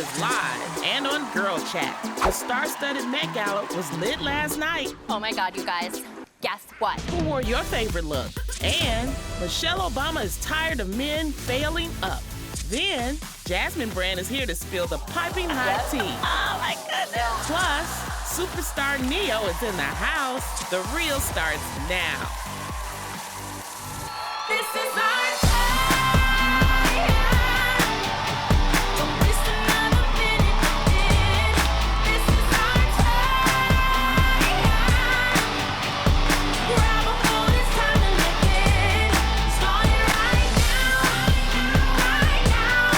is live and on Girl Chat. The star-studded Met Gala was lit last night. Oh my God, you guys. Guess what? Who wore your favorite look? And Michelle Obama is tired of men failing up. Then, Jasmine Brand is here to spill the piping hot tea. Oh my goodness. Plus, superstar Neo is in the house. The real starts now. This is our time. Don't waste another minute with it. This is our time. Grab a phone, it's time to live it. Start it right now. Right now.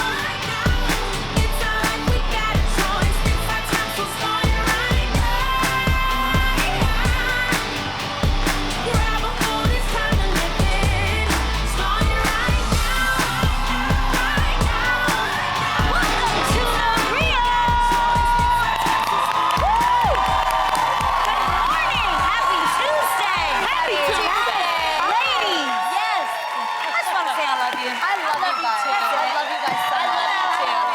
It's not like we got a choice. It's our time, so start it right now. Grab a phone, it's time to live it. Start it right now. Right now. Welcome to the Rio. Woo! Good morning. Happy Tuesday. Happy Tuesday. Ladies. Yes. I just want to say I love you. I love you guys. Too. I love you guys so much.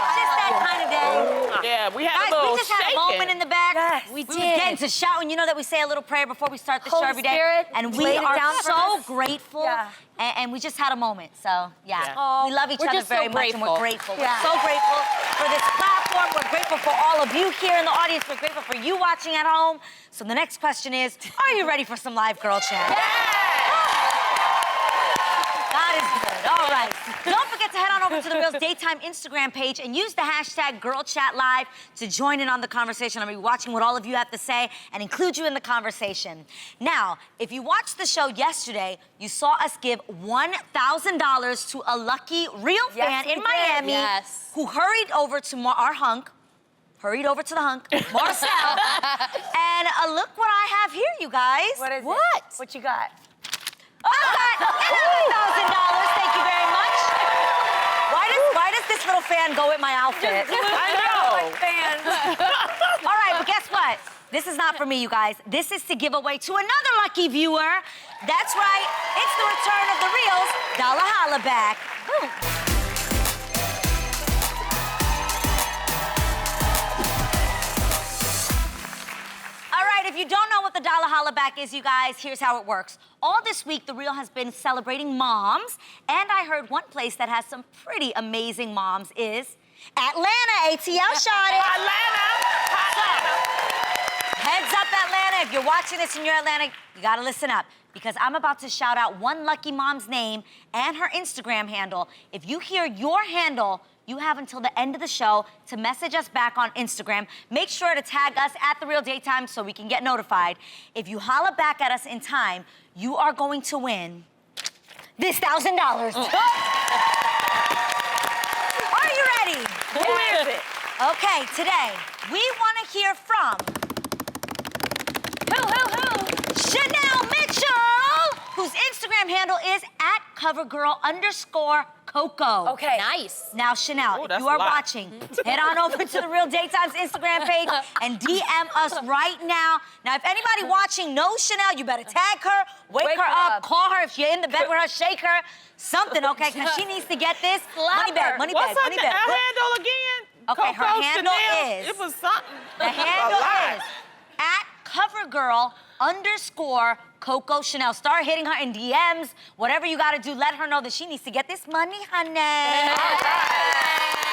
It's just that kind of day. Yeah, we had Guys, a little we just had a moment in the back. Yes, we we were did. getting to shouting. You know that we say a little prayer before we start the show Holy every day. Spirit And we laid it are down for so us. grateful. Yeah. And we just had a moment. So, yeah. Yeah. We love each We're other just so very much and we're grateful. grateful. Yeah. We're so grateful for this platform. We're grateful for all of you here in the audience. We're grateful for you watching at home. So the next question is, are you ready for some live girl chat? God is good. All right. Don't forget to head on over to the Real's Daytime Instagram page and use the hashtag GirlChatLive to join in on the conversation. I'm going to be watching what all of you have to say and include you in the conversation. Now, if you watched the show yesterday, you saw us give $1,000 to a lucky real Yes, fan we in did. Miami Yes. who hurried over to our hunk. Hurried over to the hunk, Marcel. And look what I have here, you guys. What is What? it? What you got? I got $11,000. Thank you very much. Why does this little fan go with my outfit? I know. All right, but guess what? This is not for me, you guys. This is to give away to another lucky viewer. That's right. It's the return of the Real's Dollar Holla Back. All right, if you don't know what the Dollar Holla Back is, you guys, here's how it works. All this week, The Real has been celebrating moms, and I heard one place that has some pretty amazing moms is Atlanta. ATL shot it. Heads up, Atlanta. If you're watching this and you're Atlanta, you gotta listen up because I'm about to shout out one lucky mom's name and her Instagram handle. If you hear your handle, you have until the end of the show to message us back on Instagram. Make sure to tag us at The Real Daytime so we can get notified. If you holla back at us in time, you are going to win this $1,000. Are you ready? Who is it? Okay, today, we want to hear from Chanel Mitchell, whose Instagram handle is @CoverGirl_Coco. Okay. Nice. Now, Chanel, Oh, if that's you are a lot. watching, head on over to The Real Daytime's Instagram page and DM us right now. Now, if anybody watching knows Chanel, you better tag her, wake her up, call her if you're in the bed with her, shake her, something, okay? Because she needs to get this. Money bag, money What's bag, her money na- bag. her handle again? Okay, her Coco handle Chanel? is- It was something. The handle A lot. is @CoverGirl_Coco Chanel. Start hitting her in DMs, whatever you gotta do. Let her know that she needs to get this money, honey.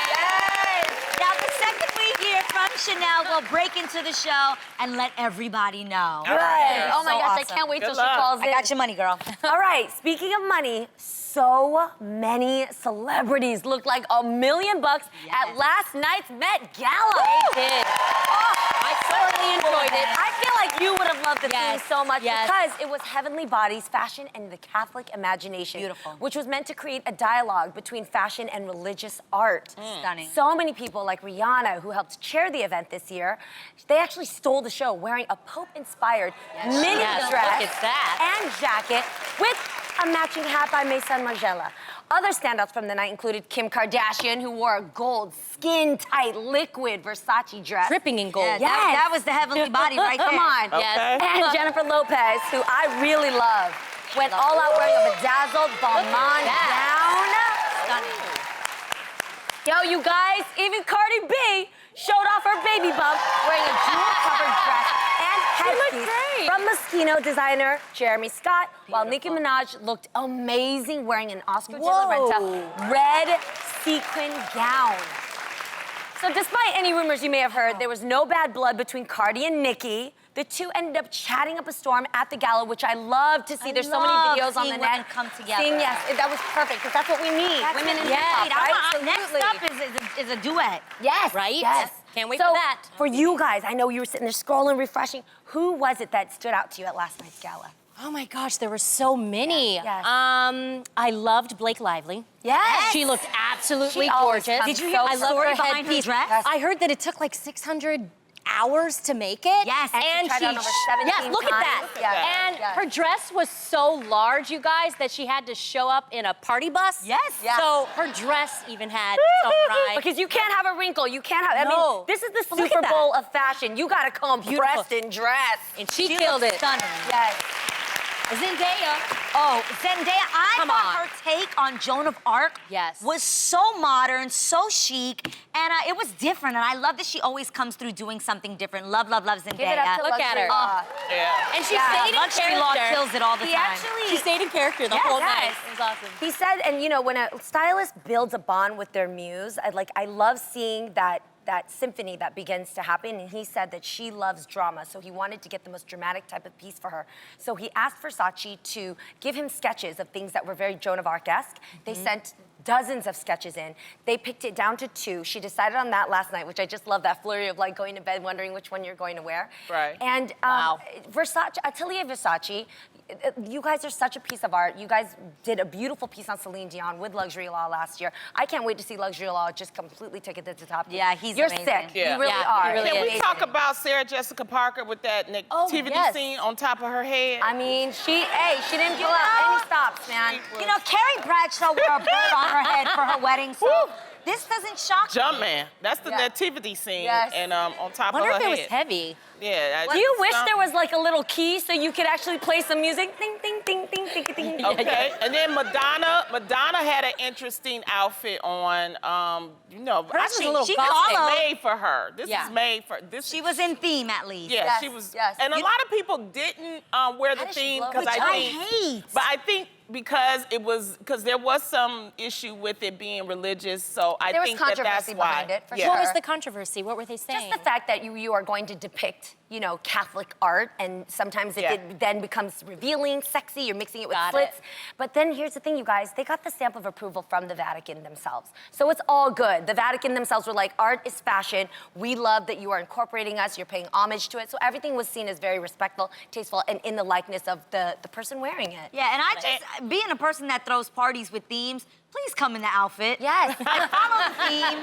Yes. Now, the second we hear from Chanel, we'll break into the show and let everybody know. Good. Oh my So gosh, awesome. I can't wait till Good she luck. calls I in. got your money, girl. All right, speaking of money, so many celebrities looked like $1 million at last night's Met Gala. They did. I thoroughly enjoyed it. I feel like you would have loved the Yes, theme so much yes. because it was Heavenly Bodies, Fashion, and the Catholic Imagination. Beautiful. Which was meant to create a dialogue between fashion and religious art. Stunning. So many people like Rihanna, who helped chair the event this year, they actually stole the show wearing a Pope-inspired mini Yes, dress look at that. and jacket with a matching hat by Maison Margiela. Other standouts from the night included Kim Kardashian, who wore a gold, skin-tight, liquid Versace dress. Dripping in gold. Yeah, that was the heavenly body right there. Come on. Yes. And Jennifer Lopez, who I really love, went all out wearing a bedazzled Balmain that. gown. Stunning. Yo, you guys, even Cardi B showed off her baby bump wearing a jewel-covered dress and headpiece from Moschino designer Jeremy Scott, while Nicki Minaj looked amazing wearing an Oscar de la Renta red sequin gown. So despite any rumors you may have heard, there was no bad blood between Cardi and Nicki. The two ended up chatting up a storm at the gala, which I love to see. There's so many videos on the women net. come together. Yes, that was perfect, because that's what we need. Women in hip hop, right? Next up is a duet. Yes. Right? Yes. Can't wait so, for that. For you guys, I know you were sitting there scrolling, refreshing. Who was it that stood out to you at last night's gala? Oh my gosh, there were so many. Yes. I loved Blake Lively. Yes. She looked absolutely She always gorgeous. comes Did you hear the story behind her dress? Yes. I heard that it took like 600 hours to make it. Yes. And she tried on over 17 yes, look at that. times. Yes. And Yes. her dress was so large, you guys, that she had to show up in a party bus. Yes. Yeah. So her dress even had its own ride. Because you can't have a wrinkle. You can't have. I No. mean, this is the Look at Super that. Bowl of fashion. You gotta come Beautiful. dressed in dress. And she killed it. Stunning. Yes. Zendaya. Oh, Zendaya, I Come thought on. her take on Joan of Arc Yes. was so modern, so chic, and it was different. And I love that she always comes through doing something different. Love, love, love Zendaya. Give it up to Look at Luxury her. Law. Yeah. And she Yeah, stayed in Luxury Law character. kills it all the He time. actually- She stayed in character the Yes, whole yes. night. It was awesome. He said, and you know, when a stylist builds a bond with their muse, I love seeing that symphony that begins to happen. And he said that she loves drama, so he wanted to get the most dramatic type of piece for her. So he asked Versace to give him sketches of things that were very Joan of Arc-esque. They sent dozens of sketches in. They picked it down to 2. She decided on that last night, which I just love that flurry of like going to bed wondering which one you're going to wear. Right. And Wow. Versace, Atelier Versace, you guys are such a piece of art. You guys did a beautiful piece on Celine Dion with Luxury Law last year. I can't wait to see Luxury Law just completely take it to the top. Yeah, he's You're amazing. sick. Yeah. You really Yeah, are. he really Can is. we talk about Sarah Jessica Parker with that nativity yes. scene on top of her head? I mean, she didn't pull out any stops, man. You know, Carrie Bradshaw wore a bird on her head for her wedding, so this doesn't shock me. Jumpman. That's the Yeah. nativity scene. Yes. And on top I wonder of if her it was head. heavy. Yeah. Do you wish there was like a little key so you could actually play some music? Ding, ding, ding, ding, ding, ding, ding. Okay, and then Madonna had an interesting outfit on. You know, Hers was a little she gothic. followed. made for her. This Yeah. is made for this. She was in theme, at least. Yeah, Yes, she was. yes. And a lot of people didn't wear the did she theme blow because Which I I think. hate. But I think because there was some issue with it being religious, so I There was think that's controversy why. behind it, for yeah. sure. What was the controversy? What were they saying? Just the fact that you are going to depict, you know, Catholic art, and sometimes Yeah. it then becomes revealing, sexy, you're mixing it with Got slits. it. But then here's the thing, you guys, they got the stamp of approval from the Vatican themselves. So it's all good. The Vatican themselves were like, art is fashion. We love that you are incorporating us, you're paying homage to it. So everything was seen as very respectful, tasteful, and in the likeness of the person wearing it. Yeah, and I just, being a person that throws parties with themes, please come in the outfit. Yes. And follow the theme.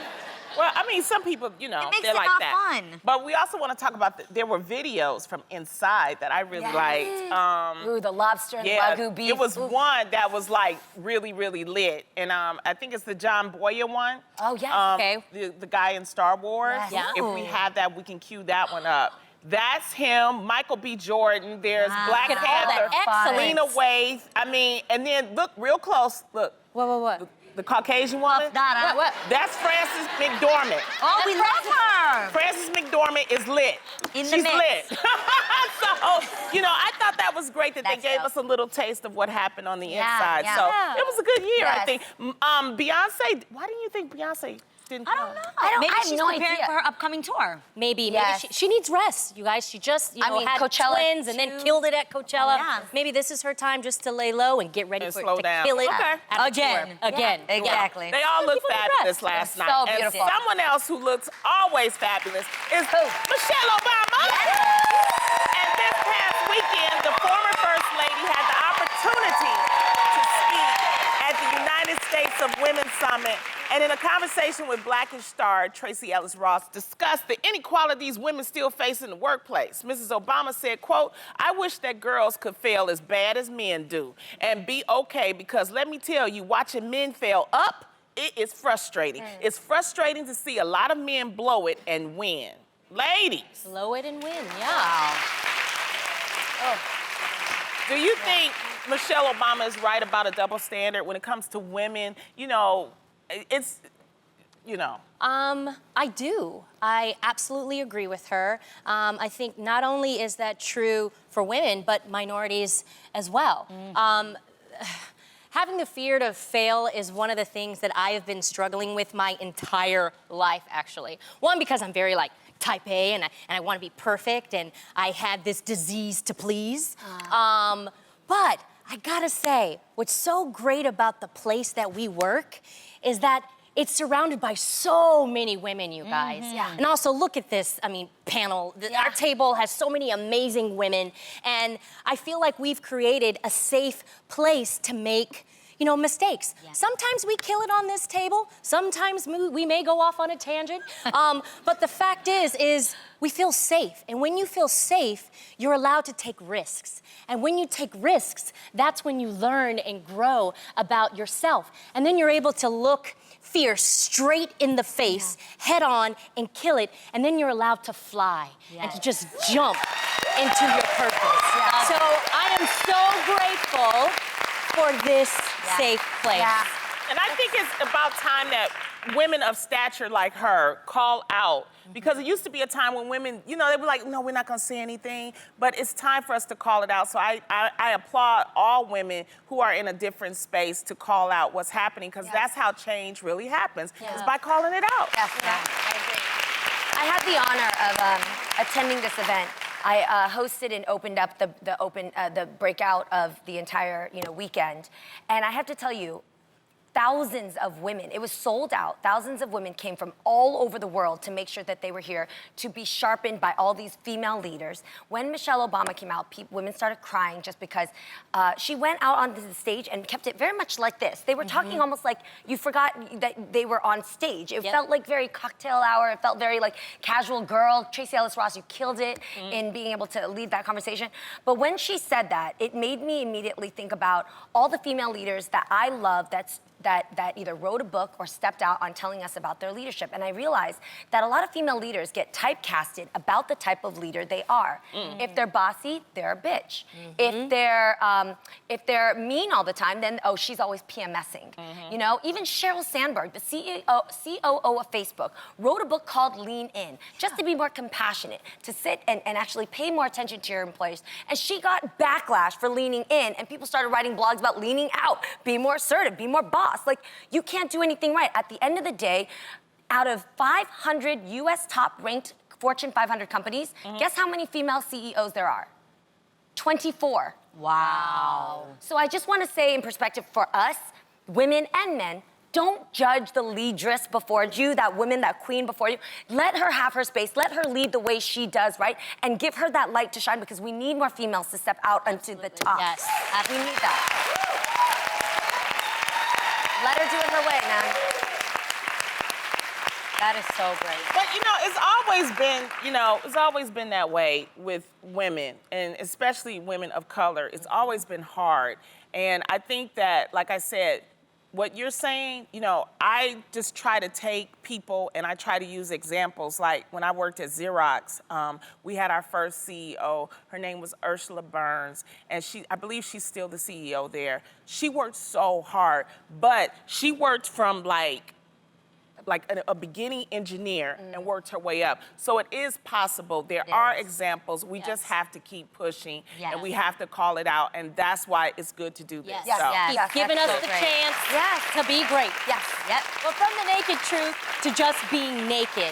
Well, I mean, some people, you know, It makes they're it like not that. fun. But we also want to talk about there were videos from inside that I really liked. Ooh, the lobster and Yeah, the Wagyu beef. it was Ooh. one that was like really, really lit, and I think it's the John Boyer one. Oh, yes. Okay. The guy in Star Wars. Yes. Yeah. If we have that, we can cue that one up. That's him, Michael B. Jordan. There's Black Look at all Panther, that excellence. Lena Waithe. I mean, and then look real close. Look, What? the Caucasian woman. Donna. What? That's Frances McDormand. Oh, we love her. Frances McDormand is lit. In the She's mix. lit. So, you know, I thought that was great that That's they gave dope. us a little taste of what happened on the Yeah, inside. yeah. So Yeah. it was a good year, I Yes. think. Beyonce, why do you think Beyonce didn't come? I don't know. Maybe I have she's no preparing idea. for her upcoming tour. Maybe Yes. she needs rest, you guys. She just, I mean, had Coachella twins and then too. killed it at Coachella. Oh, yeah. Maybe this is her time just to lay low and get ready And for slow to down. kill it Okay. at the Again. tour. Again. Yeah, exactly. They all look People need fabulous rest. last They're night. so And beautiful. someone else who looks always fabulous is Michelle Obama. And this past weekend, the former First Lady had the opportunity to speak at the United States of Women Summit. And in a conversation with Blackish star Tracy Ellis Ross, discussed the inequalities women still face in the workplace. Mrs. Obama said, quote, "I wish that girls could fail as bad as men do and be okay, because let me tell you, watching men fail up, it is frustrating. It's frustrating to see a lot of men blow it and win." Ladies, Blow it and win, yeah. do you think Michelle Obama is right about a double standard when it comes to women? You know, you know? I do. I absolutely agree with her. I think not only is that true for women, but minorities as well. Having the fear to fail is one of the things that I have been struggling with my entire life, actually. One, because I'm very type A and I want to be perfect and I have this disease to please. But I gotta say, what's so great about the place that we work is that it's surrounded by so many women, you guys. And also, look at this, panel. Our table has so many amazing women, and I feel like we've created a safe place to make, mistakes. Sometimes we kill it on this table. Sometimes we may go off on a tangent. But the fact is we feel safe. And when you feel safe, you're allowed to take risks. And when you take risks, that's when you learn and grow about yourself. And then you're able to look fear straight in the face, head on, and kill it. And then you're allowed to fly and to just jump into your purpose. So I am so grateful for this safe place. And I think it's about time that women of stature like her call out, because it used to be a time when women, they were like, no, we're not gonna say anything, but it's time for us to call it out. So I applaud all women who are in a different space to call out what's happening, because that's how change really happens, is by calling it out. I agree. I had the honor of attending this event. I hosted and opened up the breakout of the entire weekend, and I have to tell you, thousands of women, it was sold out. Thousands of women came from all over the world to make sure that they were here to be sharpened by all these female leaders. When Michelle Obama came out, women started crying just because she went out onto the stage and kept it very much like this. They were talking almost like you forgot that they were on stage. It felt like very cocktail hour. It felt very like casual girl. Tracee Ellis Ross, you killed it in being able to lead that conversation. But when she said that, it made me immediately think about all the female leaders that I love that either wrote a book or stepped out on telling us about their leadership. And I realized that a lot of female leaders get typecasted about the type of leader they are. If they're bossy, they're a bitch. If they're mean all the time, then, oh, she's always PMSing. Even Sheryl Sandberg, the COO of Facebook, wrote a book called Lean In, just to be more compassionate, to sit and actually pay more attention to your employees. And she got backlash for leaning in, and people started writing blogs about leaning out, be more assertive, be more boss. Like, you can't do anything right. At the end of the day, out of 500 US top-ranked Fortune 500 companies, guess how many female CEOs there are? 24. Wow. So I just want to say in perspective for us, women and men, don't judge the leadress before you, that woman, that queen before you. Let her have her space. Let her lead the way she does, right? And give her that light to shine, because we need more females to step out onto the top. Yes. We need that. Let her do it her way, man. That is so great. But it's always been that way with women, and especially women of color. It's always been hard. And I think that, like I said, what you're saying, I just try to take people and I try to use examples. Like when I worked at Xerox, we had our first CEO. Her name was Ursula Burns, and I believe she's still the CEO there. She worked so hard, but she worked from like a beginning engineer and worked her way up. So it is possible. There are examples. We just have to keep pushing, and we have to call it out, and that's why it's good to do this. Keep giving us the chance to be great. But from the naked truth to just being naked.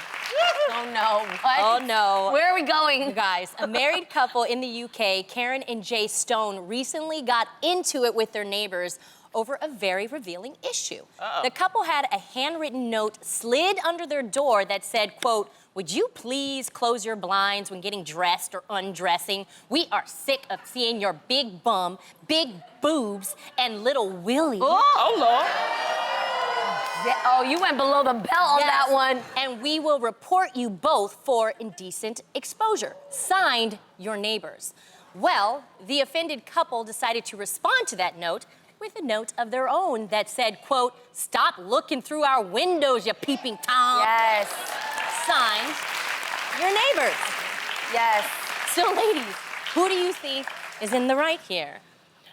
Oh, no. What? Oh, no. Where are we going? You guys, a married couple in the UK, Karen and Jay Stone, recently got into it with their neighbors over a very revealing issue. The couple had a handwritten note slid under their door that said, quote, "Would you please close your blinds when getting dressed or undressing? We are sick of seeing your big bum, big boobs, and little willy." Oh, Lord. Oh, you went below the belt on that one. And we will report you both for indecent exposure. Signed, your neighbors. Well, the offended couple decided to respond to that note with a note of their own that said, quote, "Stop looking through our windows, you peeping Tom." Yes. Signed, your neighbors. Yes. So ladies, who do you think is in the right here?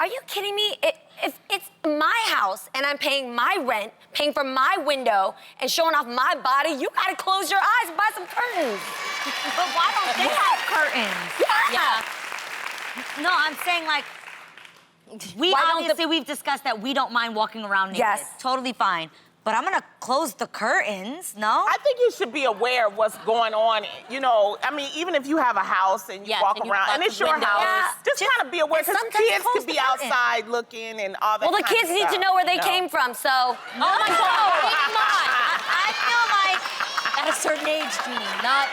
Are you kidding me? if it's my house and I'm paying my rent, paying for my window, and showing off my body, you gotta close your eyes and buy some curtains. But why don't they have curtains? Yeah. No, I'm saying like, we've discussed that we don't mind walking around naked. Yes. Totally fine. But I'm gonna close the curtains, no? I think you should be aware of what's going on. You know, I mean, even if you have a house and you Yes, walk and you around, lock and it's the your windows. house, just kind of be aware, because sometimes kids close could be the curtain. outside looking and all that. Well, the kind of kids need to stuff. know where they No. came from, so. Oh my God, come on. I feel like At a certain age, Jeannie, not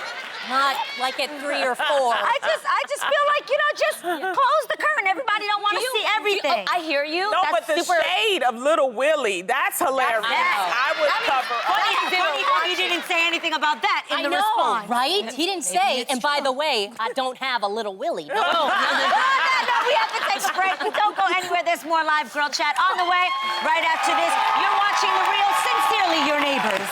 like at 3 or 4. I just feel like, you know, just close the curtain. Everybody don't want to see everything. I hear you. No, That's but the super. shade of Little Willie, that's hilarious. I would cover up. Funny he didn't say anything about that in the I know, response. right? He didn't say, and by the way, I don't have a little Willie. No. No, we have to take a break. We don't go anywhere. There's more live girl chat on the way. Right after this, you're watching The Real, Sincerely Your Neighbors.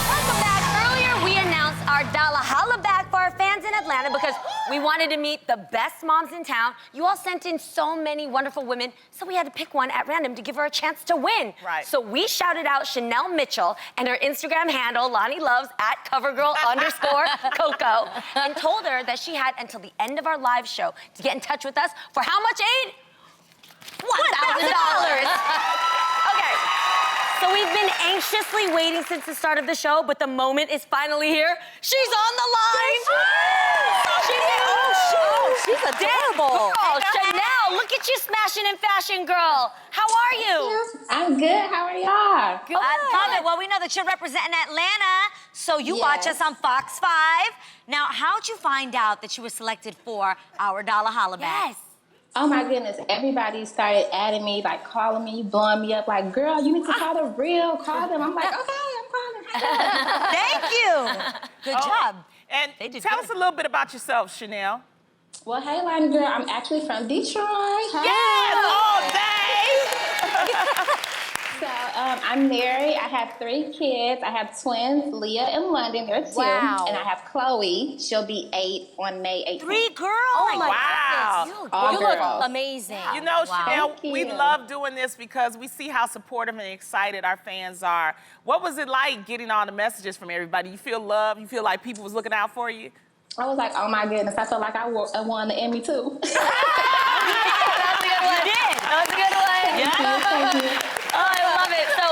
Welcome back. Earlier, we announced our Gala Holla back for our fans in Atlanta because we wanted to meet the best moms in town. You all sent in so many wonderful women, so we had to pick one at random to give her a chance to win. Right. So we shouted out Chanel Mitchell and her Instagram handle, Lonnie Loves, @covergirl_Coco, and told her that she had until the end of our live show to get in touch with us for how much aid? $1,000. Okay. So we've been anxiously waiting since the start of the show, but the moment is finally here. She's on the line. She's adorable. Girl, Chanel, look at you smashing in fashion, girl. How are you? I'm good. How are y'all? Good. I love it. Well, we know that you're representing Atlanta, so you watch us on Fox 5. Now, how'd you find out that you were selected for our Dollar Holla back? Yes. Oh my goodness. Everybody started adding me, like calling me, blowing me up, like, girl, you need to call The Real, call them. I'm like, okay, I'm calling. Thank you. Good job. And They did tell good. us a little bit about yourself, Chanel. Well, hey, Lonnie girl, I'm actually from Detroit. Hi. Yes, all day. So I'm married. I have 3 kids. I have twins, Leah and London. They're 2. Wow. And I have Chloe. She'll be 8 on May 18th. 3 girls. Oh my Wow. goodness. All You look girls. amazing. You know, Chanel, Thank we you. love doing this because we see how supportive and excited our fans are. What was it like getting all the messages from everybody? You feel love? You feel like people was looking out for you? I was like, oh my goodness. I felt like I won the Emmy too. That was a good one. Thank you. Oh, I love it. So,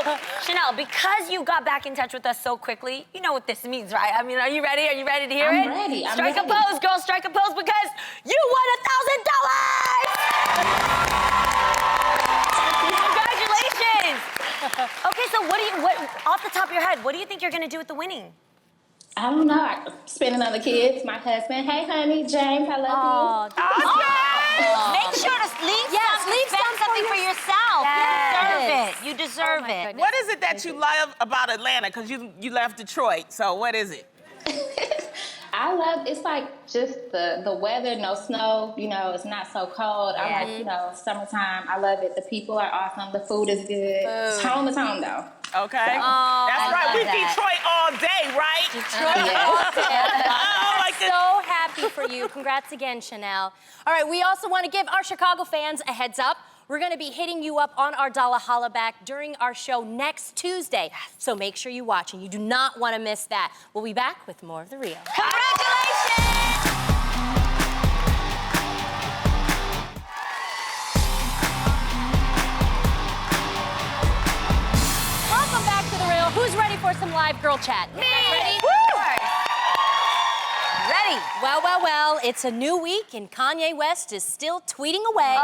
Chanel, because you got back in touch with us so quickly, you know what this means, right? I mean, are you ready? Are you ready to hear I'm it? ready. I'm Strike ready. a pose, girl. Strike a pose because you won $1,000. Congratulations. Okay, so what off the top of your head, what do you think you're gonna do with the winning? I don't know. I spending on the kids, my husband. Hey, honey, James, I love you. Make sure to leave something for yourself. Yes. You deserve Oh my it. goodness. What is it that you love about Atlanta? Because you left Detroit, so what is it? I love, it's like just the weather, no snow, you know, it's not so cold. I like, you know, summertime. I love it. The people are awesome. The food is good. Home is home, though. Okay. That's I right. love We that. Detroit all day, right? Oh, like So happy for you. Congrats again, Chanel. All right, we also want to give our Chicago fans a heads up. We're going to be hitting you up on our Dollar Holla back during our show next Tuesday. So make sure you watch, and you do not want to miss that. We'll be back with more of The Real. Congratulations! Welcome back to The Real. Who's ready for some live girl chat? You guys ready? Ready? Well, it's a new week, and Kanye West is still tweeting away.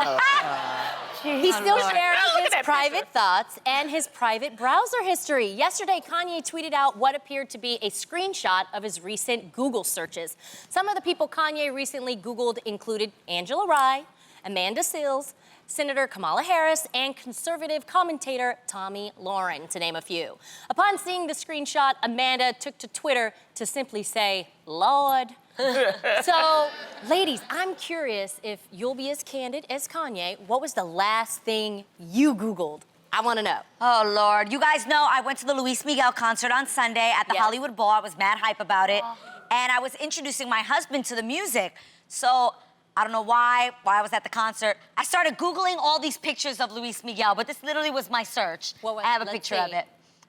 He's still sharing Look at his that private picture. thoughts and his private browser history. Yesterday, Kanye tweeted out what appeared to be a screenshot of his recent Google searches. Some of the people Kanye recently Googled included Angela Rye, Amanda Seales, Senator Kamala Harris, and conservative commentator Tommy Lauren, to name a few. Upon seeing the screenshot, Amanda took to Twitter to simply say, Lord. So, ladies, I'm curious if you'll be as candid as Kanye. What was the last thing you Googled? I want to know. Oh, Lord. You guys know I went to the Luis Miguel concert on Sunday at the Hollywood Bowl. I was mad hype about it. And I was introducing my husband to the music. So I don't know why I was at the concert. I started Googling all these pictures of Luis Miguel, but this literally was my search. I have a picture of it.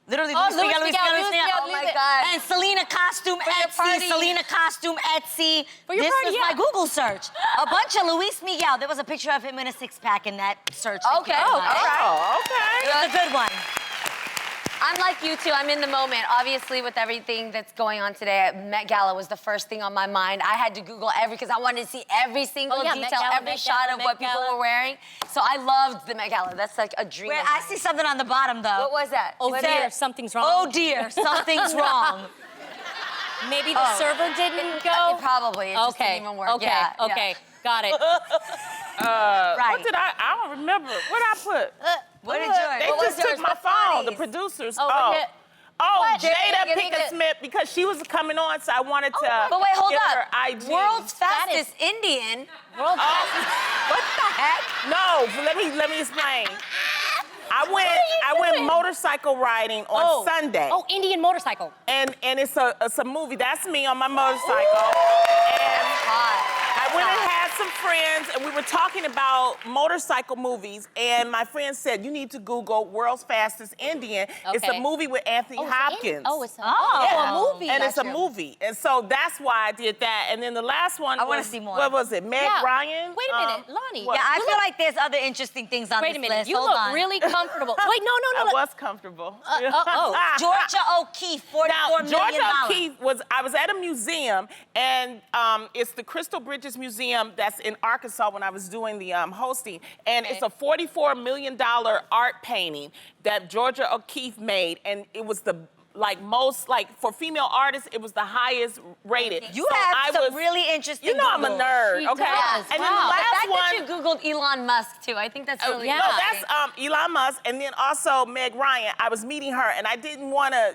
Literally, Luis Miguel. Oh my God. And Selena costume Etsy, Selena costume Etsy. This was my Google search. A bunch of Luis Miguel. There was a picture of him in a six-pack in that search. Okay. Oh, okay. It's a good one. I'm like you two, I'm in the moment. Obviously, with everything that's going on today, Met Gala was the first thing on my mind. I had to Google because I wanted to see every single detail, every shot of what people were wearing. So I loved the Met Gala. That's like a dream. Wait, of I mine. see something on the bottom, though. What was that? Oh dear, something's wrong. Oh dear, something's wrong. Maybe the server didn't go? Probably. It just didn't even work. Okay, got it. Right. What did I don't remember. What did I put? What did yours? They What just was took yours? my What phone, the bodies? producers. What? Jada Give me Pinkett the- Smith, because she was coming on, so I wanted to But wait, hold get up. her ID. World's fastest Indian. What the heck? No, let me explain. I went motorcycle riding on Sunday. Oh, Indian motorcycle. And it's a movie. That's me on my motorcycle. And I went and had some friends, and we were talking about motorcycle movies, and my friend said, you need to Google World's Fastest Indian. It's a movie with Anthony Hopkins. It's a movie. And it's a movie. And so that's why I did that. And then the last one I want to see more. What was it? Meg Ryan? Wait a minute, Lonnie. what? Yeah, I feel like there's other interesting things on Wait this a minute, list. you Hold look on. really comfortable. Wait, no. I was comfortable. Georgia O'Keeffe, $44 Now, million. Georgia O'Keeffe I was at a museum, and it's the Crystal Bridges Museum that's in Arkansas when I was doing the hosting. And it's a $44 million art painting that Georgia O'Keeffe made, and it was the most for female artists, it was the highest rated. You So have I some was, really interesting You know I'm a Googles. nerd, She okay? does. And then Wow. the The last fact one. that you Googled Elon Musk, too, I think that's really No, that's Elon Musk, and then also Meg Ryan. I was meeting her, and I didn't want to,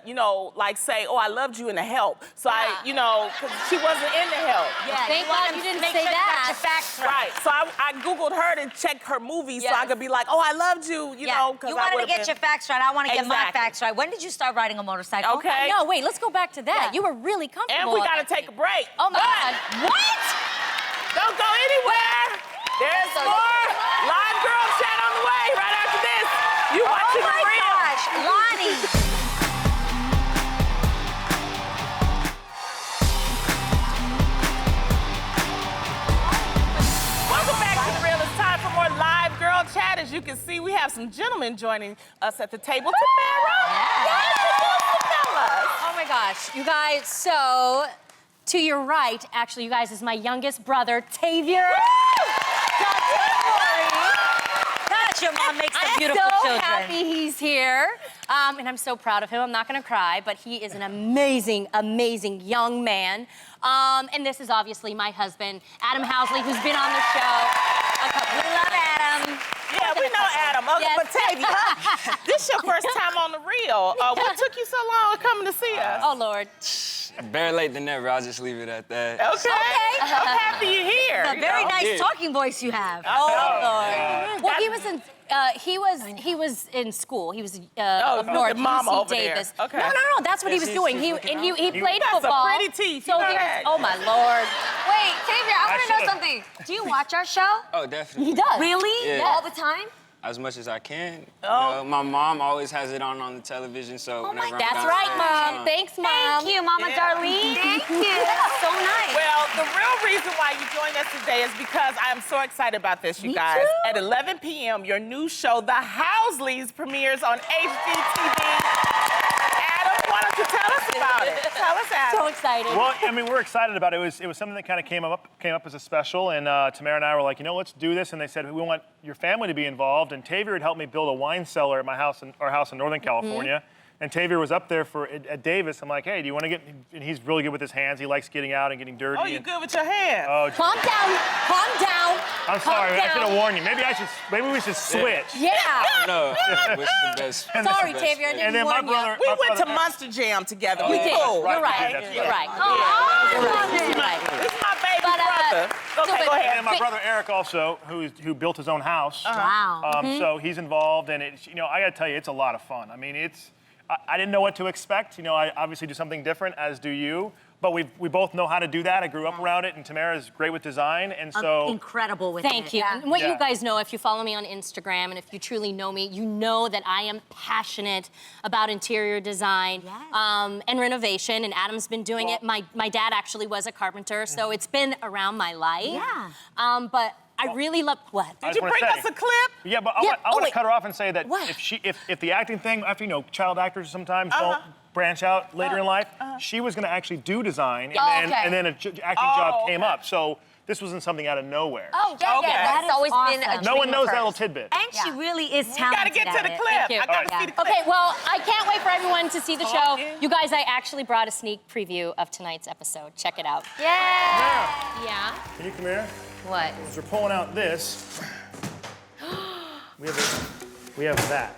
say, "Oh, I loved you" in the help. So because she wasn't in the help. Yeah, Thank God you didn't say that. Your facts right. Right. So I Googled her to check her movies so I could be like, "Oh, I loved you," you know, because you wanted to get your facts right. I want to get my Exactly. facts right. When did you start riding a motorcycle? Okay. No, wait, let's go back to that. Yeah. You were really comfortable. And we on got to that take a thing. break. Oh, my God. What? Don't go anywhere. There's more live girl chat on the way right after this. You watching Oh The my Real. gosh, Lonnie. Welcome back to The Real. It's time for more live girl chat. As you can see, we have some gentlemen joining us at the table. Oh my gosh, you guys, so to your right, actually, you guys, is my youngest brother, Tavier. That's your mom makes the I'm beautiful so children. happy he's here. And I'm so proud of him. I'm not gonna cry, but he is an amazing, amazing young man. And this is obviously my husband, Adam Housleys, who's been on the show a couple of We love Adam. Yeah, we know Adam. Yes. But Tavia, this is your first time on The Real. What took you so long coming to see us? Oh, Lord. Better late than never. I'll just leave it at that. Okay. I'm happy you're here. A very nice Yeah. talking voice you have. Well, he was in. He was in school. He was up the north, mama UC over there. Davis. Okay. No. That's what he was doing. He played got some football. pretty teeth, you So know he was. that. Oh my Lord. Wait, Tavier, I want to know should've. something. Do you watch our show? Oh, definitely. He does. Really? Yeah. All the time? As much as I can. You know, my mom always has it on the television, so whenever I'm That's downstairs, right, Mom. Thanks, Mom. Thank you, Mama Yeah. Darlene. Thank you. That's so nice. Well, the real reason why you joined us today is because I am so excited about this, you guys. too. At 11 p.m., your new show, The Housleys, premieres on HGTV. Adam, why don't you tell us about it? Tell us, Adam. So excited. Well, I mean, we're excited about it. It was something that kind of came up as a special, and Tamara and I were like, let's do this. And they said, we want your family to be involved. And Tavier had helped me build a wine cellar at our house in Northern California. And Tavier was up there at Davis. I'm like, hey, do you want to get? And he's really good with his hands. He likes getting out and getting dirty. Oh, you good with your hands? Oh, Calm down. Calm down. I'm Calm sorry. I should have down. warned you. Maybe we should switch. Yeah. No, what's the best? Sorry, what's the best Tavier. I way? didn't And then my warn brother. you. We went to Monster Jam together. We did. Cool. You're right. That's You're right. right. You're right. You're right. This is my baby But brother. Okay, go ahead. And my brother Eric also, who built his own house. Wow. So he's involved, and it's, I gotta tell you, it's a lot of fun. I mean, I didn't know what to expect. I obviously do something different, as do you. But we both know how to do that. I grew up around it, and Tamara's great with design, and so... incredible with it. Thank you. And what you guys know, if you follow me on Instagram and if you truly know me, you know that I am passionate about interior design and renovation, and Adam's been doing it. My dad actually was a carpenter, so it's been around my life. Yeah. But I really love... What? Did you bring us a clip? Yeah, but I want to wait. cut her off and say that What? if the acting thing, after child actors sometimes don't branch out later in life, she was going to actually do design, and then an acting job came up. So this wasn't something out of nowhere. Oh, yeah, That is that's always been a awesome. No one dream knows of that hers. little tidbit. And she really is We gotta talented get to at the it. clip. Thank you. I gotta see the clip. Okay, well, I can't wait for everyone to see the show. in. You guys, I actually brought a sneak preview of tonight's episode. Check it out. Yeah. Yeah? Can you come here? What? As we're pulling out this, we have that.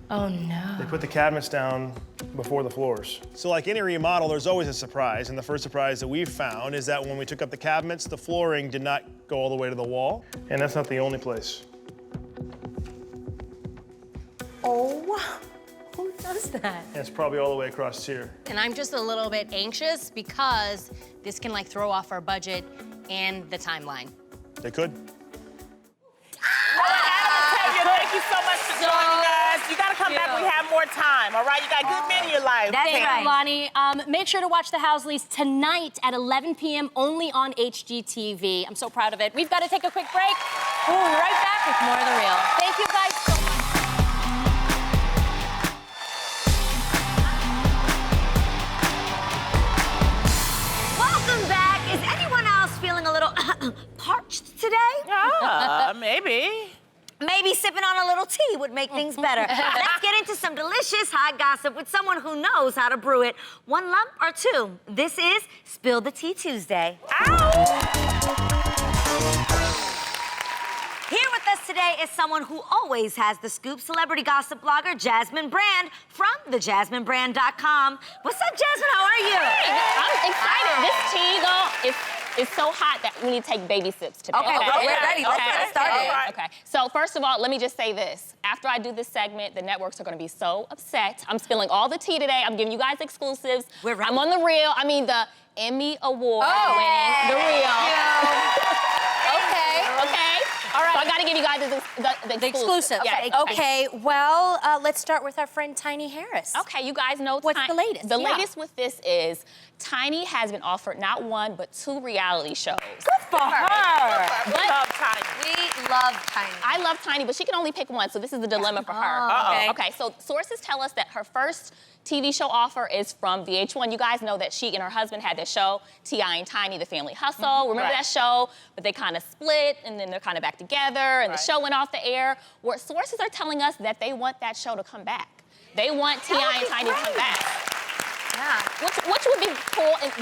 Oh, no. They put the cabinets down before the floors. So like any remodel, there's always a surprise, and the first surprise that we've found is that when we took up the cabinets, the flooring did not go all the way to the wall. And that's not the only place. Oh, who does that? And it's probably all the way across here. And I'm just a little bit anxious because this can throw off our budget and the timeline. They could. Thank you so much for joining us. You gotta come back. We have more time, all right? You got good men in your life. That's Thank right. you, Lonnie. Make sure to watch the Housleys tonight at 11 p.m. only on HGTV. I'm so proud of it. We've got to take a quick break. We'll be right back with more of The Real. Thank you guys so much. Welcome back. Is anyone else feeling a little parched today? Maybe. Maybe sipping on a little tea would make things better. Let's get into some delicious hot gossip with someone who knows how to brew it. One lump or two. This is Spill the Tea Tuesday. Here with us today is someone who always has the scoop, celebrity gossip blogger Jasmine Brand from thejasminebrand.com. What's up, Jasmine? How are you? I'm excited. This tea, though, is so hot that we need to take baby sips today. Okay, we're ready. Let's get it started. Right. Okay. So first of all, let me just say this. After I do this segment, the networks are going to be so upset. I'm spilling all the tea today. I'm giving you guys exclusives. We're ready. I'm on The Real. I mean, the Emmy Award winning The Real. Okay. All right. So I got to give you guys the exclusive. Okay. Yes. Okay. Well, let's start with our friend Tiny Harris. Okay, you guys know What's the latest? The Yeah. latest with this is Tiny has been offered not one, but 2 reality shows. For her. We love Tiny. We love Tiny. I love Tiny, but she can only pick one, so this is the dilemma for her. Okay, so sources tell us that her first TV show offer is from VH1. You guys know that she and her husband had this show, T.I. and Tiny, The Family Hustle. Remember that show? But they kind of split, and then they're kind of back together, and the show went off the air. Where sources are telling us that they want that show to come back. They want T.I. and Tiny to come back. Yeah. Which would be cool. And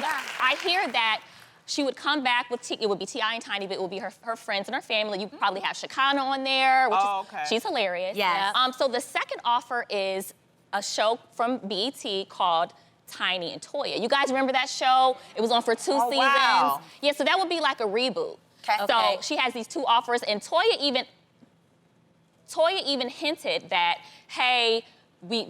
I hear that she would come back with it would be T.I. and Tiny, but it would be her friends and her family. You probably have Shekinah on there, which she's hilarious. Yes. So the second offer is a show from BET called Tiny and Toya. You guys remember that show? It was on for 2 seasons. Wow. Yeah, so that would be like a reboot. Okay. So she has these 2 offers, and Toya even hinted that, hey, we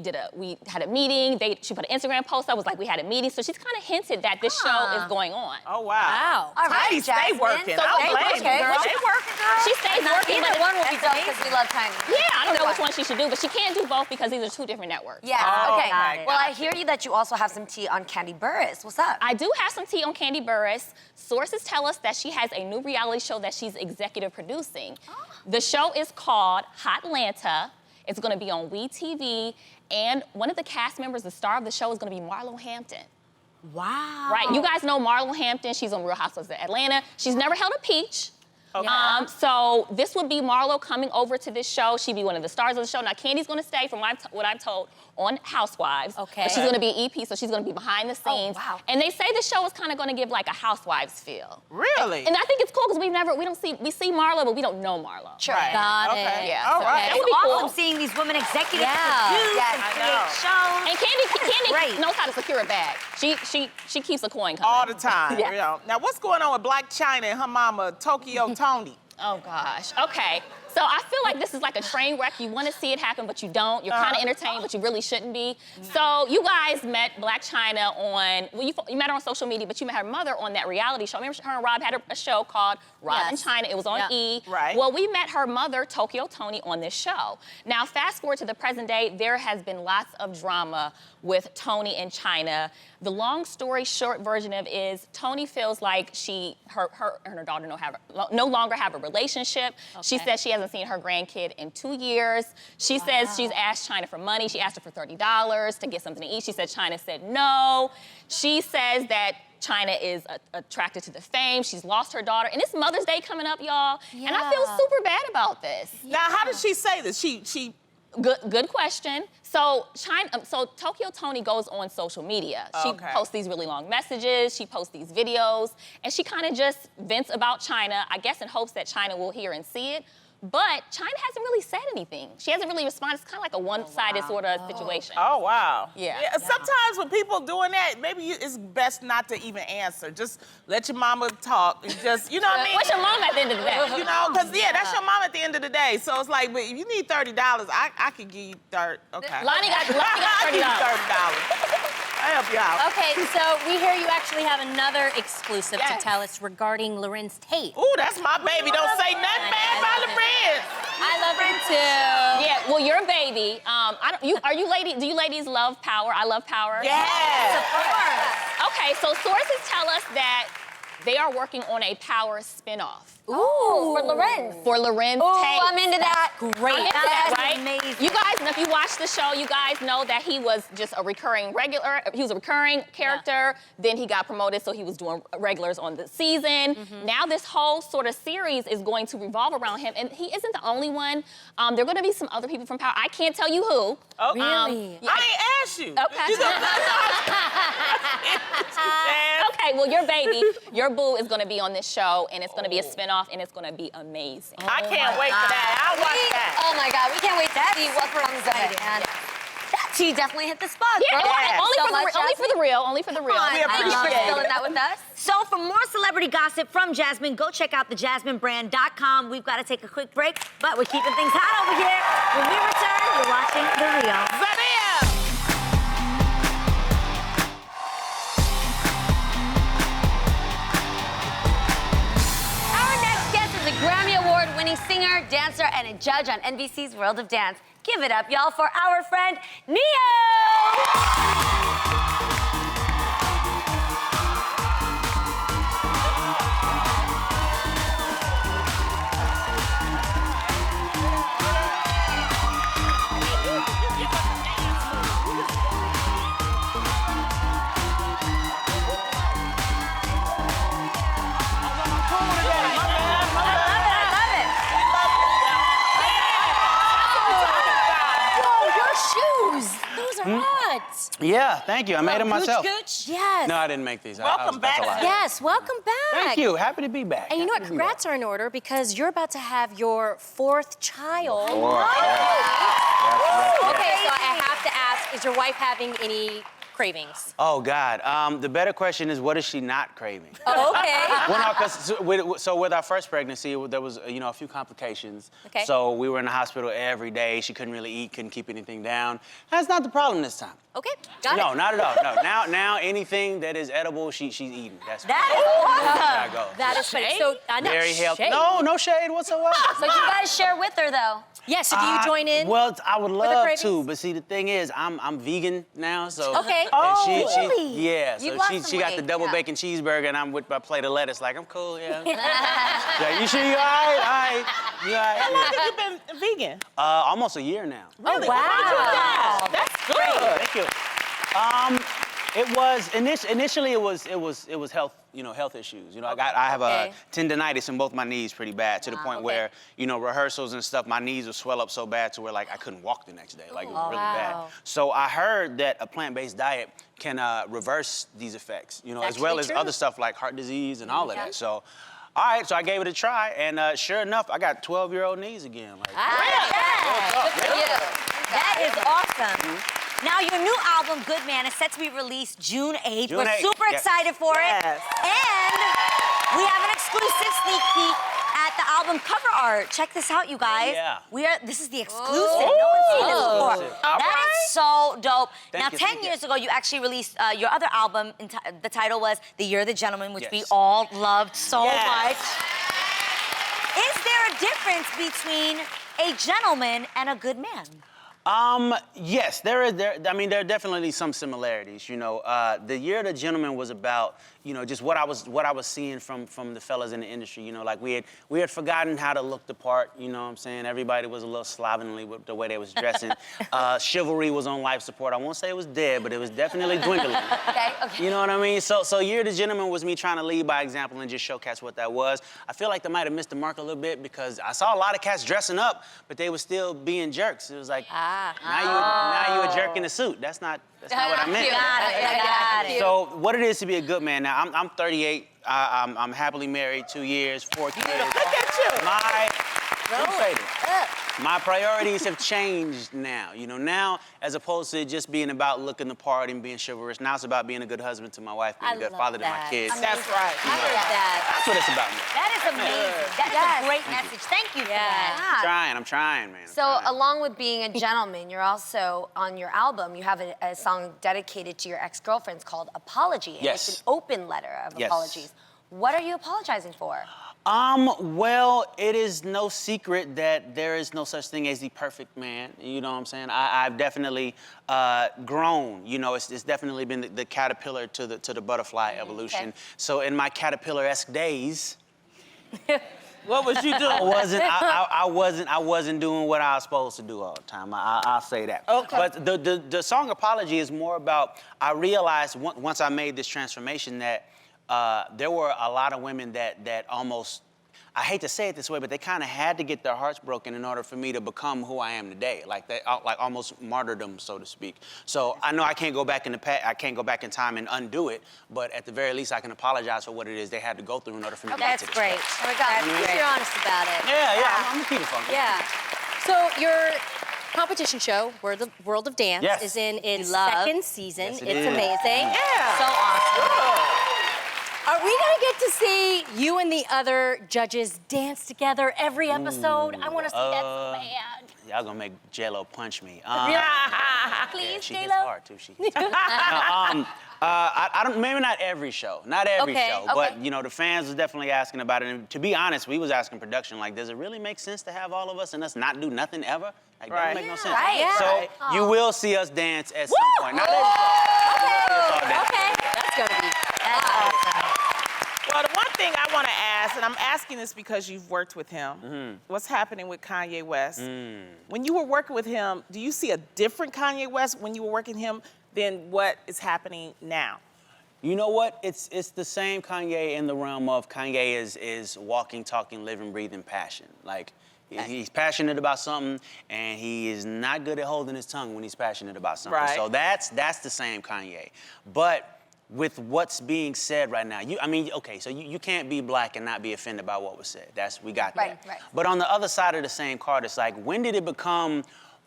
had a meeting. She put an Instagram post up, was like, we had a meeting. So she's kind of hinted that this show is going on. Oh, wow. All right, Tiny stay Jasmine. working. So I don't stay blame working, you, girl. Stay working, girl. She stays working, Either but one will be dope because we love Tiny. yeah, I don't know which one she should do, but she can't do both because these are 2 different networks. Yeah, Oh, okay. got it. Well, I hear you that you also have some tea on Candy Burris. What's up? I do have some tea on Candy Burris. Sources tell us that she has a new reality show that she's executive producing. The show is called Hotlanta. It's going to be on WeTV, and one of the cast members, the star of the show, is going to be Marlo Hampton. Wow. Right, you guys know Marlo Hampton. She's on Real Housewives of Atlanta. She's never held a peach, Okay. So this would be Marlo coming over to this show. She'd be one of the stars of the show. Now, Candy's gonna stay, from what I'm told, on Housewives. Okay. But she's gonna be EP, so she's gonna be behind the scenes. Oh, wow. And they say the show is kind of gonna give like a Housewives feel. Really? And I think it's cool because we see Marlo, but we don't know Marlo. Sure. Got Okay. it. Yeah. All so right. that It's would be awesome cool. seeing these women executives Yeah. produce Yes, and I create know. shows. And Candy Great. knows how to secure a bag. She keeps a coin coming. All the time. Yeah. You know. Now, what's going on with Black China and her mama, Tokyo Tony? Oh gosh. Okay. So I feel like this is like a train wreck. You want to see it happen, but you don't. You're kind of entertained, but you really shouldn't be. So you guys met Black China on, well, you met her on social media, but you met her mother on that reality show. Remember, her and Rob had a show called Rob and China. It was on E! Right. Well, we met her mother, Tokyo Tony, on this show. Now, fast forward to the present day, there has been lots of drama with Tony and China. The long story short version of is Tony feels like her and her daughter no longer have a relationship. She says she hasn't seen her grandkid in 2 years. She says she's asked China for money. She asked her for $30 to get something to eat. She said China said no. She says that China is attracted to the fame. She's lost her daughter. And it's Mother's Day coming up, y'all. And I feel super bad about this. Now, how does she say this? Good question. So Tokyo Tony goes on social media. She posts these really long messages. She posts these videos, and she kind of just vents about China, I guess in hopes that China will hear and see it. But China hasn't really said anything. She hasn't really responded. It's kind of like a one-sided sort of situation. Oh, wow. Yeah. Sometimes when people doing that, maybe it's best not to even answer. Just let your mama talk and just, you know what I mean? What's your mom at the end of the day? You know, because, that's your mom at the end of the day. So it's like, but if you need $30, I could give you $30. Okay. Lonnie got $30. I'll give you $30. I'll help you out. Okay, so we hear you actually have another exclusive to tell us regarding Lorenz Tate. Ooh, that's my baby. Don't say nothing bad about the friends. I love him too. Yeah, well, you're a baby. Do you ladies love Power? I love Power. Yes, Of course. Okay, so sources tell us that they are working on a Power spinoff. Ooh, for Lorenz. For Lorenz Ooh, Tate. I'm into that. Great. I'm into that, right? amazing. You guys, if you watch the show, you guys know that he was just a recurring character. Then he got promoted, so he was doing regulars on the season. Now this whole sort of series is going to revolve around him, and he isn't the only one. There are going to be some other people from Power. I can't tell you who. Oh, Really? I ain't asked you. Okay. You Okay, well, your baby, your boo is going to be on this show, and it's going to be a spinoff, and it's going to be amazing. I can't wait for that. I'll watch that. Oh my God, we can't wait to see what comes of it. And She definitely hit the spot, Yeah, girl. only for the real. Only for the real. We appreciate Thank you for it. spilling that with us. So for more celebrity gossip from Jasmine, go check out the JasmineBrand.com. We've got to take a quick break, but we're keeping things hot over here. When we return, you're watching The Real. Zadia! Our next guest is a Grammy Award-winning singer, dancer, and a judge on NBC's World of Dance. Give it up, y'all, for our friend, Neo! Yeah, thank you. I made them myself. Yes. No, I didn't make these. Welcome back. that's a lie. Yes, welcome back. Thank you. Happy to be back. And you know what? Happy to be back. Congrats are in order because you're about to have your 4th child. Yes, yes, yes. Okay, so I have to ask, is your wife having any cravings? Oh, God. The better question is, what is she not craving? Oh, okay. Well, no, 'cause so with our first pregnancy, there was, a few complications. Okay. So we were in the hospital every day. She couldn't really eat, couldn't keep anything down. That's not the problem this time. Okay, got it. No, not at all. No, now anything that is edible, she's eating. That's That is awesome. how I go. That is funny. So, no, Very healthy. shade. No shade whatsoever. So you guys share with her, though. Yeah, so do you join in? Well, I would the love cravings? to, but see, the thing is, I'm vegan now, so. Okay. And Oh, she, really? yeah, You've so lost she some got the weight, double yeah. bacon cheeseburger, and I'm with my plate of lettuce, like, I'm cool, yeah. Yeah, you sure you all right? All right. You all right? How long Yeah. have you been vegan? Almost a year now. Really? wow. That's good. Thank you. It was initially it was health, health issues. I have a tendinitis in both my knees pretty bad, to the point where, rehearsals and stuff, my knees would swell up so bad to where like I couldn't walk the next day. Like it was really bad. So I heard that a plant-based diet can reverse these effects, as well as other stuff like heart disease and all of that. So all right, so I gave it a try, and sure enough, I got 12-year-old knees again. Like, that is awesome. Now, your new album, Good Man, is set to be released June 8th. We're super excited for it. And we have an exclusive sneak peek at the album cover art. Check this out, you guys. This is the exclusive. No one's seen this before. That is so dope. Now, 10 years ago, you actually released your other album. The title was The Year of the Gentleman, which we all loved so much. Is there a difference between a gentleman and a good man? Yes, there are definitely some similarities. The Year of the Gentleman was about, just what I was seeing from the fellas in the industry. Like we had forgotten how to look the part. You know what I'm saying? Everybody was a little slovenly with the way they was dressing. Chivalry was on life support. I won't say it was dead, but it was definitely dwindling. You know what I mean? So Year of the Gentleman was me trying to lead by example and just show cats what that was. I feel like they might have missed the mark a little bit because I saw a lot of cats dressing up, but they were still being jerks. It was like, now you a jerk in a suit. That's not what I meant. Got it. So what it is to be a good man now, I'm 38. I'm happily married, 2 years, 4 kids. Look at you. My priorities have changed now. Now, as opposed to just being about looking the part and being chivalrous, now it's about being a good husband to my wife, being a good father to my kids. That's right. I love that. That's what it's about now. That is amazing. That is a great message. Thank you for that. I'm trying, man. So along with being a gentleman, you're also, on your album, you have a song dedicated to your ex-girlfriends called Apology. And it's an open letter of apologies. What are you apologizing for? Well, it is no secret that there is no such thing as the perfect man. You know what I'm saying? I've definitely grown. It's definitely been the caterpillar to the butterfly evolution. So in my caterpillar-esque days, what was you doing? I wasn't doing what I was supposed to do all the time. I'll say that. Okay. But the song Apology is more about, I realized once I made this transformation that there were a lot of women that almost, I hate to say it this way, but they kind of had to get their hearts broken in order for me to become who I am today. Like almost martyrdom, so to speak. So I know I can't go back in the past, I can't go back in time and undo it, but at the very least I can apologize for what it is they had to go through in order for me to get to this place. Oh my God, that's great. You're honest about it. Yeah, I'm gonna keep it funky. Yeah. So your competition show, World of Dance, is in its second season. Yes, it's amazing. Yeah. So awesome. Are we gonna get to see you and the other judges dance together every episode? I wanna see that so bad. Y'all gonna make J-Lo punch me. Please, she J-Lo. hits hard too. I don't. Maybe not every show. Not every show. But the fans was definitely asking about it. And to be honest, we was asking production, like, does it really make sense to have all of us and us not do nothing ever? Like, that don't make no sense. So you will see us dance at some point. Not every show. Okay. That's gonna be awesome. Well, the one thing I want to ask, and I'm asking this because you've worked with him, what's happening with Kanye West? When you were working with him, do you see a different Kanye West when you were working with him than what is happening now? You know what? It's the same Kanye in the realm of Kanye is walking, talking, living, breathing passion. Like, he's passionate about something, and he is not good at holding his tongue when he's passionate about something. Right. So that's the same Kanye. But with what's being said right now, so you can't be black and not be offended by what was said. We got that. Right. But on the other side of the same card, it's like, when did it become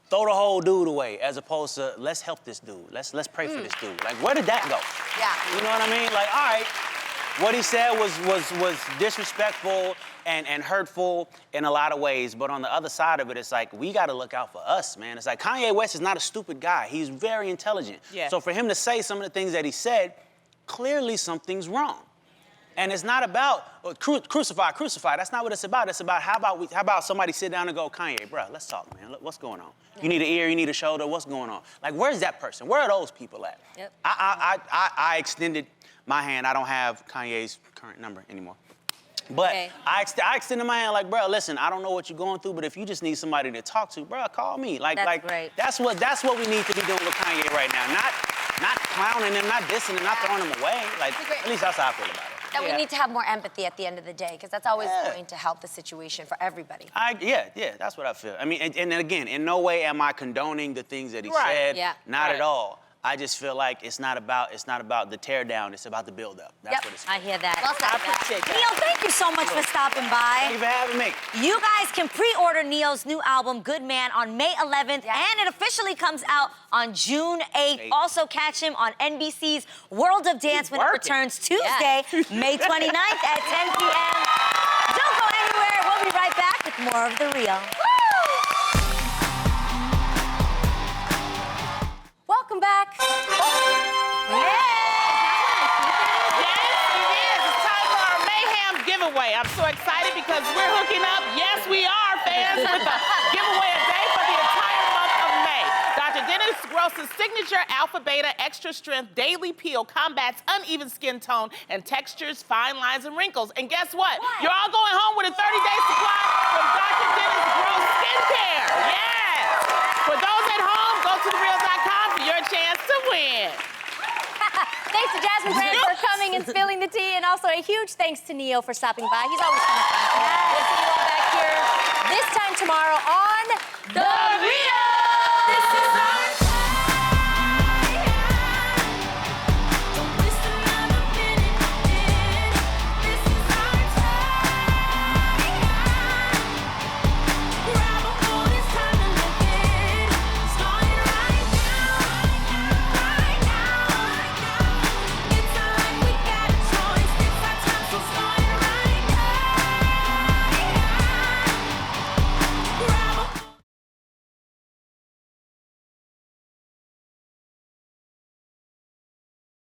throw the whole dude away as opposed to let's help this dude, let's pray for this dude? Like, where did that go? Yeah. You know what I mean? Like, all right, what he said was disrespectful and hurtful in a lot of ways, but on the other side of it, it's like, we gotta look out for us, man. It's like, Kanye West is not a stupid guy. He's very intelligent. Yeah. So for him to say some of the things that he said, clearly something's wrong. And it's not about crucify. That's not what it's about. It's about how about somebody sit down and go, Kanye, bro, let's talk, man. What's going on? You need an ear, you need a shoulder. What's going on? Like, where's that person? Where are those people at? Yep. I extended my hand. I don't have Kanye's current number anymore. But I extended my hand like, bro, listen, I don't know what you're going through, but if you just need somebody to talk to, bro, call me. Like, great. That's what we need to be doing with Kanye right now. not clowning them, not dissing them, not throwing them away. Like, at least that's how I feel about it. That we need to have more empathy at the end of the day, because that's always going to help the situation for everybody. Yeah, that's what I feel. I mean, and again, in no way am I condoning the things that he said. Yeah. Not at all. I just feel like it's not about the tear down, it's about the build up. That's what it's about. I hear that. I appreciate that. Neil, thank you so much for stopping by. Thank you for having me. You guys can pre-order Neil's new album, Good Man, on May 11th, and it officially comes out on June 8th. Also catch him on NBC's World of Dance when it returns Tuesday, May 29th at 10 p.m. Don't go anywhere. We'll be right back with more of The Real. Welcome back. Yes, it is. It's time for our Mayhem giveaway. I'm so excited because we're hooking up. Yes, we are, fans, with a giveaway a day for the entire month of May. Dr. Dennis Gross's signature Alpha Beta Extra Strength Daily Peel combats uneven skin tone and textures, fine lines, and wrinkles. And guess what? You're all going home with a 30-day supply from Dr. Dennis Gross Skincare. Yes. For those at home, go to thereal.com for your chance to win. Thanks to Jasmine Brand for coming and spilling the tea, and also a huge thanks to Neo for stopping by. He's always kind of fun. We'll see you all back here this time tomorrow on The